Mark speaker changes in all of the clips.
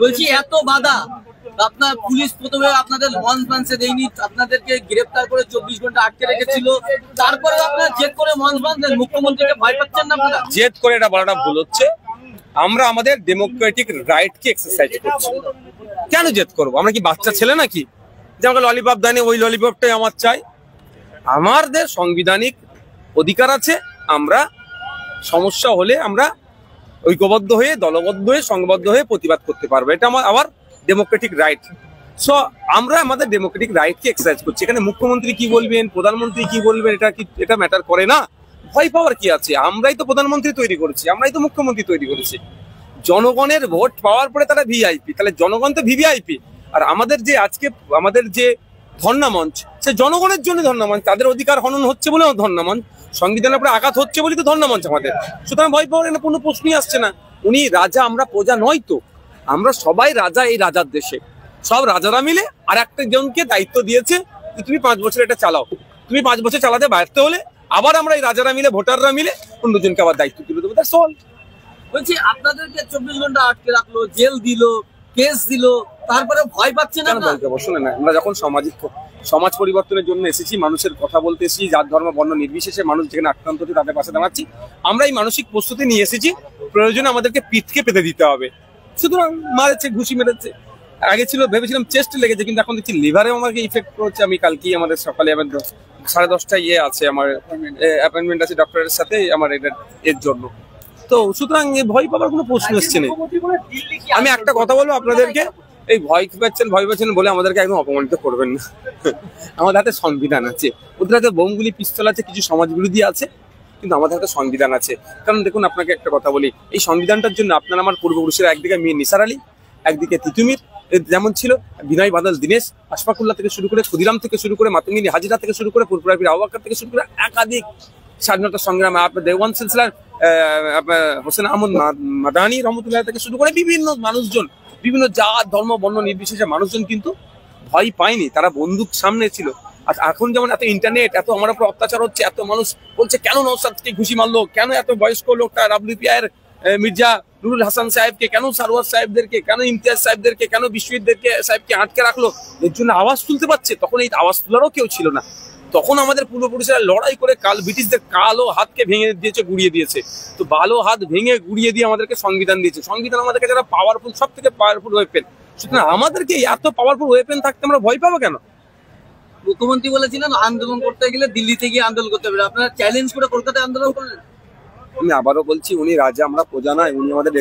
Speaker 1: বলছি এত বাধা, আপনার পুলিশ প্রথমে আপনাদের লঞ্চ বাঁধতে দেয়নি, আপনাদেরকে গ্রেফতার করে 24 ঘন্টা আটকে রেখেছিল, তারপরে আপনারা জেদ করে লঞ্চ বাঁধলেন। মুখ্যমন্ত্রীকে ভয় পাচ্ছেন না আপনারা?
Speaker 2: জেদ করে এটা বলাটা ভুল হচ্ছে। আমরা আমাদের ডেমোক্রেটিক রাইটকে এক্সারসাইজ করছি। কেন জেদ করবো? আমরা কি বাচ্চা ছেলে নাকি যে আমাকে ললিপপ দেয়নি, ওই ললিপপটাই আমার চাই? আমাদের সাংবিধানিক অধিকার আছে। আমরা সমস্যা হলে আমরা ঐক্যবদ্ধ হয়ে, দলবদ্ধ হয়ে, সংঘবদ্ধ হয়ে প্রতিবাদ করতে পারবো। এটা আমার ডেমোক্রেটিক রাইট। সো আমরা আমাদের ডেমোক্রেটিক রাইটকে এক্সারসাইজ করছি। এখানে মুখ্যমন্ত্রী কি বলবেন, প্রধানমন্ত্রী কি বলবেন, এটা ম্যাটার করে না। ভয় পাওয়ার কি আছে? আমরাই তো প্রধানমন্ত্রী তৈরি করেছি, আমরাই তো মুখ্যমন্ত্রী তৈরি করেছি। জনগণের ভোট পাওয়ার পরে তারা ভিআইপি, তাহলে জনগণ তো ভিভিআইপি। আর আমাদের যে আজকে আমাদের যে ধর্ণা মঞ্চ, সে জনগণের জন্য ধর্ণা মঞ্চ। তাদের অধিকার হনন হচ্ছে বলে ধর্ণা মঞ্চ, সংবিধানের উপরে আঘাত হচ্ছে বলে তো ধর্ণা মঞ্চ আমাদের। সুতরাং ভয় পাওয়ার কোনো প্রশ্নই আসছে না। উনি রাজা, আমরা প্রজা নয় তো। আমরা সবাই রাজা এই রাজার দেশে। সব রাজারা মিলে আর একটা জনকে দায়িত্ব দিয়েছে যে তুমি 5 বছর এটা চালাও। তুমি 5 বছর চালাতে ব্যর্থ হলে আবার আমরা এই রাজারা মিলে, ভোটাররা মিলে অন্যজনকে আবার দায়িত্ব তুলে দেবো। That's all.
Speaker 1: বলছি আপনাদেরকে 24 ঘন্টা আটকে রাখলো, জেল দিল, কেস দিল, তারপরে ভয় পাচ্ছেন না?
Speaker 2: শুনে না, আমরা যখন সমাজ পরিবর্তনের জন্য এসেছি, মানুষের কথা বলতে এসেছি, জাত ধর্ম বর্ণ নির্বিশেষে মানুষ যেখানে আক্রান্ত হচ্ছে তাদের পাশে দাঁড়াচ্ছি। আমরা এই মানসিক প্রস্তুতি নিয়ে এসেছি। প্রয়োজনে আমাদেরকে পিঠকে পেতে দিতে হবে। সুতরাং মারেছে, ঘুষি মেরেছে। আগে ছিল ভেবেছিলাম চেস্টে লেগেছে, কিন্তু এখন দেখছি লিভারে আমাকে ইফেক্ট করছে। আমি কালকেই আমাদের সকালে 10:30টায় আছে, আমার অ্যাপয়েন্টমেন্ট আছে ডক্টরের সাথে আমার এর জন্য। তো সুতরাং ভয় পাওয়ার কোনো প্রশ্ন এসছে না। আমি একটা কথা বলবো আপনাদেরকে, এই ভয় পাচ্ছেন বলে আমাদেরকে একদম অপমানিত করবেন না। আমাদের হাতে সংবিধান আছে। ওদের হাতে বোমগুলি, পিস্তল আছে, কিছু সমাজ বিরোধী আছে, কিন্তু আমাদের হাতে সংবিধান আছে। কারণ দেখুন, আপনাকে একটা কথা বলি, এই সংবিধানটার জন্য আপনার আমার পূর্বপুরুষেরা, একদিকে মীর নিসার আলী, একদিকে তিতুমির যেমন ছিল, বিনয় বাদল দীনেশ, আশফাকুল্লাহ থেকে শুরু করে, ক্ষুদিরাম থেকে শুরু করে, মাতঙ্গিনী হাজিরা থেকে শুরু করে, ফুরফুরা পীর আবু বকর থেকে শুরু করে একাধিক স্বাধীনতা সংগ্রামে আপনার দেওয়ান সিলসিলার হোসেন আহমদ মাদানী রহমতুল্লাহ থেকে শুরু করে বিভিন্ন মানুষজন, বিভিন্ন জাত ধর্ম বর্ণ নির্বিশেষে মানুষজন কিন্তু ভয় পায়নি। তারা বন্দুক সামনে ছিল। আর এখন যেমন এত ইন্টারনেট, এত আমার উপর অত্যাচার হচ্ছে, এত মানুষ বলছে কেন নওশাদকে ঘুষি মারলো, কেন এত বয়স্ক লোকটা ডাব্লিউপিআই মির্জা নুরুল হাসান সাহেবকে, কেন সারওয়ার সাহেবদেরকে, কেন ইমতিয়াজ সাহেবদেরকে, কেন বিশ্বজিৎদেরকে সাহেবকে আটকে রাখলো, এর জন্য আওয়াজ তুলতে পারছে। তখন এই আওয়াজ তোলারও কেউ ছিল না। তখন আমাদের পূর্বপুরুষেরা লড়াই করে ব্রিটিশদের কালো হাতকে ভেঙে দিয়েছে, গুড়িয়ে দিয়েছে। তো ভালো হাত ভেঙে গুড়িয়ে দিয়ে আমাদেরকে সংবিধান দিয়েছে। সংবিধান আমাদেরকে যারা পাওয়ারফুল, সব থেকে পাওয়ারফুল ওয়েপেন। সুতরাং আমাদেরকে এত পাওয়ারফুল ওয়েপেন থাকতে আমরা ভয় পাবো কেন?
Speaker 1: মুখ্যমন্ত্রী বলেছিলেন আন্দোলন করতে গেলে দিল্লিতে গিয়ে আন্দোলন করতে হবে, আপনারা চ্যালেঞ্জ করে কলকাতায় আন্দোলন করলেন।
Speaker 2: আমি আবারও বলছি, উনি রাজা, আমরা প্রজা নয়। উনি আমাদের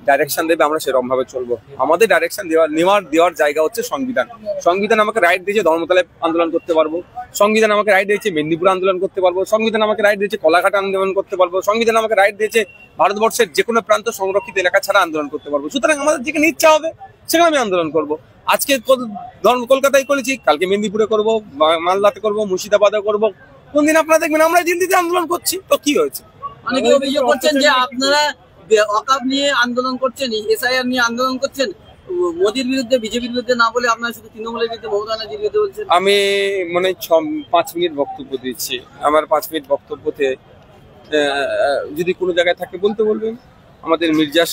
Speaker 2: ডাইরেকশন দেবে, আমরা সেরকম ভাবে চলবো। আমাদের ডাইরেকশন দেওয়ার জায়গা হচ্ছে সংবিধান। সংবিধান আমাকে রাইট দিয়েছে ধর্মতলায় আন্দোলন করতে পারবো। সংবিধান আমাকে রাইট দিয়েছে মেদিনীপুর আন্দোলন করতে পারবো। সংবিধান আমাকে রাইট দিয়েছে কলাঘাট আন্দোলন করতে পারবো। সংবিধান আমাকে রাইট দিয়েছে ভারতবর্ষের যে কোনো প্রান্ত সংরক্ষিত এলাকা ছাড়া আন্দোলন করতে পারবো। সুতরাং আমাদের যেখানে ইচ্ছা হবে সেখানে আমি আন্দোলন করবো। আজকে কলকাতায় করেছি, কালকে মেদিনীপুরে করবো, মালদাতে করবো, মুর্শিদাবাদে করবো। কোন দিন আপনারা দেখবেন আমরা দিল্লিতে আন্দোলন করছি। তো কি হয়েছে?
Speaker 1: অনেকে অভিযোগ করছেন যে আপনারা ওয়াকফ নিয়ে আন্দোলন করছেন, এসআইআর নিয়ে আন্দোলন করছেন, মোদির বিরুদ্ধে, বিজেপির বিরুদ্ধে না বলে আপনারা শুধু তৃণমূলের বিরুদ্ধে, মমতা ব্যানার্জির বিরুদ্ধে বলছেন।
Speaker 2: আমি মনে 5 মিনিট বক্তব্য দিচ্ছি। আমার 5 মিনিট বক্তব্যতে যদি কোনো জায়গায় থাকে বলতে বলবেন। আমাদের মির্জা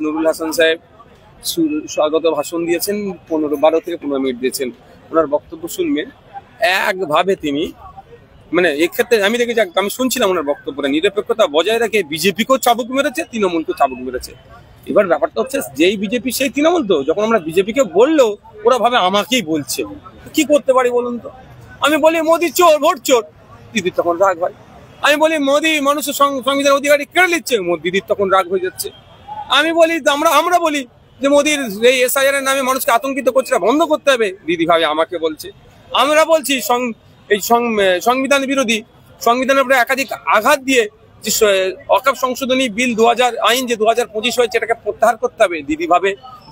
Speaker 2: নুরুল হাসান সাহেব স্বাগত ভাষণ দিয়েছেন, 12 থেকে 15 মিনিট দিয়েছেন। ওনার বক্তব্য শুনবেন, একভাবে তিনি মানে এক্ষেত্রে আমি দেখেছি, আমি শুনছিলাম ওনার বক্তব্যটা, নিরপেক্ষতা বজায় রেখে বিজেপিকেও চাবুক মেরেছে, তৃণমূলকেও চাবুক মেরেছে। এবার ব্যাপারটা হচ্ছে, যেই বিজেপি সেই তৃণমূল। তো যখন আমরা বিজেপিকে বললেও ওরা ভাবে আমাকেই বলছে। কি করতে পারি বলুন তো? আমি বলি মোদি চোর, ভোট চোর, দিদির তখন রাগ হয়। আমি বলি মোদি মানুষের সংবিধান অধিকারী কেড়ে নিচ্ছে, দিদির তখন রাগ হয়ে যাচ্ছে। আমি বলি আমরা বলি যে মোদির এই এসআইআর এর নামে মানুষকে আতঙ্কিত করছে, বন্ধ করতে হবে, দিদি ভাবে আমাকে বলছে। আমরা বলছি এই সংবিধান বিরোধী, সংবিধানের উপরে একাধিক আঘাত দিয়ে যে ওয়াকফ সংশোধনী বিল 2000 আইন যে 2025 হয়েছে, এটাকে প্রত্যাহার করতে হবে।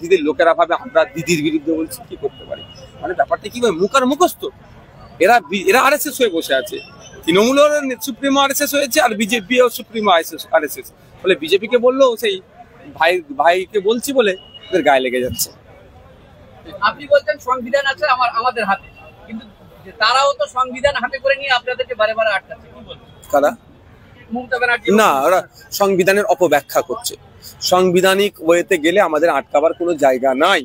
Speaker 2: দিদির লোকেরা ভাবে আমরা দিদির বিরুদ্ধে বলছি। কি করতে পারি? মানে ব্যাপারটা কি মুখ আর মুখস্থ। এরা আরএসএস হয়ে বসে আছে। তৃণমূলের সুপ্রিমো আরএসএস হয়েছে, আর বিজেপি ও সুপ্রিমো আরএসএস। ফলে বিজেপিকে বললেও সেই ভাইকে বলছি বলে ওদের গায়ে লেগে যাচ্ছে।
Speaker 1: আপনি বলছেন সংবিধান আছে আমাদের হাতে, কিন্তু তারাও তো সংবিধান হাতে করে নিয়ে আপনাদেরকে বারে বারে আটকাচ্ছে। কি বলবেন?
Speaker 2: কারা?
Speaker 1: মমতা ব্যানার্জি।
Speaker 2: না, ওরা সংবিধানের অপব্যাখ্যা করছে। সাংবিধানিক ওয়েতে গেলে আমাদের আটকাবার কোনো জায়গা নাই।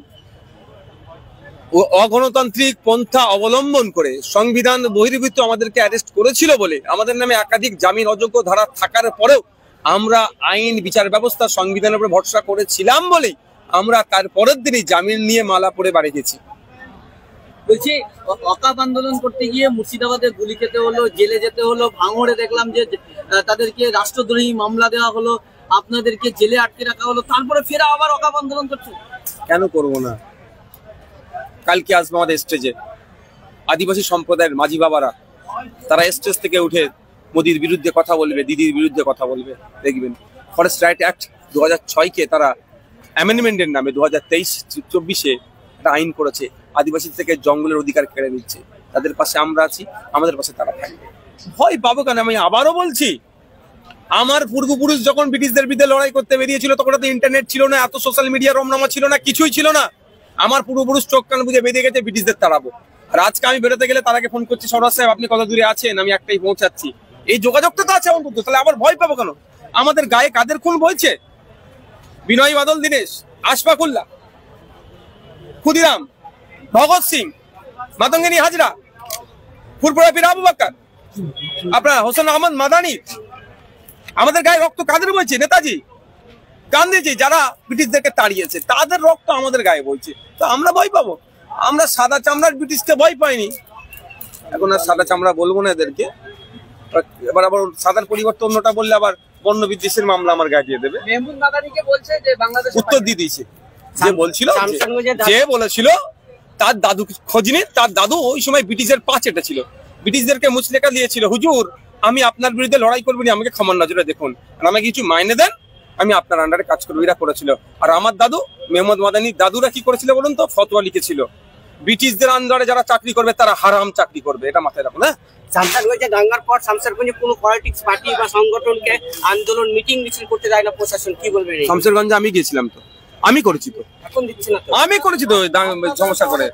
Speaker 2: অগণতান্ত্রিক পন্থা অবলম্বন করে সংবিধান বহির্ভূত আমাদেরকে অ্যারেস্ট করেছিল বলে আমাদের নামে একাধিক জামিন অযোগ্য ধারা থাকার পরেও আমরা আইন বিচার ব্যবস্থা সংবিধানের উপরে ভরসা করেছিলাম বলেই আমরা তার পরের দিনই জামিন নিয়ে মালা পরে বাড়ি গেছি।
Speaker 1: বলছি অকাপ আন্দোলন করতে গিয়ে মুর্শিদাবাদে গুলি খেতে হলো, জেলে যেতে হলো, ভাঙড়ে দেখলাম যে তাদেরকে রাষ্ট্রদ্রোহী মামলা দেওয়া হলো, আপনাদেরকে জেলে আটকে রাখা হলো, তারপরে ফের আবার অকাপ আন্দোলন করছে।
Speaker 2: কেন করবো না? কালকে আসবে আমাদের স্টেজে আদিবাসী সম্প্রদায়ের মাঝি বাবারা, তারা স্টেজ থেকে উঠে মোদির বিরুদ্ধে কথা বলবে, দিদির বিরুদ্ধে কথা বলবে। দেখবেন ফরেস্ট রাইট অ্যাক্ট 2006-কে তারা অ্যামেন্ডমেন্টের নামে 2023-24 একটা আইন করেছে, আদিবাসী থেকে জঙ্গলের অধিকার কেড়ে নিচ্ছে। তাদের পাশে আমরা আছি, আমাদের পাশে তারা থাকবে। ভয় পাবো কেন? আমি আবারও বলছি, আমার পূর্বপুরুষ যখন ব্রিটিশদের বিরুদ্ধে লড়াই করতে বেরিয়েছিল তখন তো ইন্টারনেট ছিল না, এত সোশ্যাল মিডিয়া রমনামা ছিল না, কিছুই ছিল না। আমার পূর্বপুরুষ চোখ কান বুঝে বেরিয়ে গেছে ব্রিটিশদের তাড়াবো। আর আজকে আমি বেরোতে গেলে তারাকে ফোন করছি, সরোজ সাহেব আপনি কত দূরে আছেন, আমি একটাই পৌঁছাচ্ছি। এই যোগাযোগটা তো আছে অন্তত, তাহলে আবার ভয় পাবো কেন? আমাদের গায়ে কাদের খুন বইছে? বিনয় বাদল দীনেশ, আশফাকুল্লাহ, ক্ষুদিরাম, ভগৎ সিং, মাতঙ্গিনী হাজরা, ফুরফুরা পীর আবু বকর, আপনার হোসেন আহমদ মাদানি, আমাদের গায়ে রক্ত কাদের বইছে? নেতাজি, গান্ধীজি, যারা ব্রিটিশদেরকে তাড়িয়েছে তাদের রক্ত আমাদের গায়ে বইছে। তো আমরা ভয় পাবো? আমরা সাদা চামড়ার ব্রিটিশকে ভয় পাইনি, এখন আর সাদা চামড়া বলবো না এদেরকে। এবার আবার সাদার পরিবর্তে অন্যটা বললে আবার বর্ণ বিদ্বেষের মামলা আমার গায়ে দিয়ে দেবে।
Speaker 1: মেহমুদ মাদানিকে বলছে যে বাংলাদেশ
Speaker 2: উত্তর দিয়ে দিয়েছে, যে বলছিল, যে বলেছিল তার দাদু খোঁজ নিন, তার দাদু ওই সময় ব্রিটিশের পা চেটে ছিল, ব্রিটিশদেরকে মুচলেখা দিয়েছিল, হুজুর আমি আপনার বিরুদ্ধে লড়াই করবো না, আমাকে ক্ষমার নজরে দেখুন, আর আমাকে কিছু মাইনে দেন, আমি আপনার আন্ডারে কাজ করবো। এরা করেছিল। আর আমার দাদু মেহমুদ মাদানির দাদুরা কি করেছিল বলুন তো? ফতোয়া লিখেছিল, ব্রিটিশদের আন্ডারে যারা চাকরি করবে তারা হারাম চাকরি করবে। এটা মাথায় রাখুন। হ্যাঁ,
Speaker 3: শামসারগঞ্জে দাঙ্গার পর শামসারগঞ্জে কোনো পলিটিক্স পার্টি বা সংগঠনকে আন্দোলন মিটিং মিছিল করতে দেয় না প্রশাসন, কি বলবেন?
Speaker 2: শামসেরগঞ্জে আমি গিয়েছিলাম, তো আমি করেছি, তো
Speaker 3: এখন দিচ্ছে না তো।
Speaker 2: আমি করেছি তো সমস্যা করে।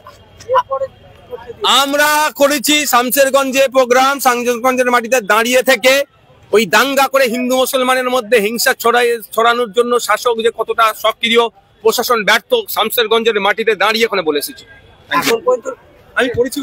Speaker 2: আমরা করেছি শামসেরগঞ্জে প্রোগ্রাম, শামসেরগঞ্জের মাটিতে দাঁড়িয়ে থেকে ওই দাঙ্গা করে হিন্দু মুসলমানের মধ্যে হিংসা ছড়ানোর জন্য শাসক যে কতটা সক্রিয়, প্রশাসন ব্যর্থ, শামসেরগঞ্জের মাটিতে দাঁড়িয়ে ওখানে বলে এসেছি।
Speaker 3: এখন পর্যন্ত
Speaker 2: আমি করেছি।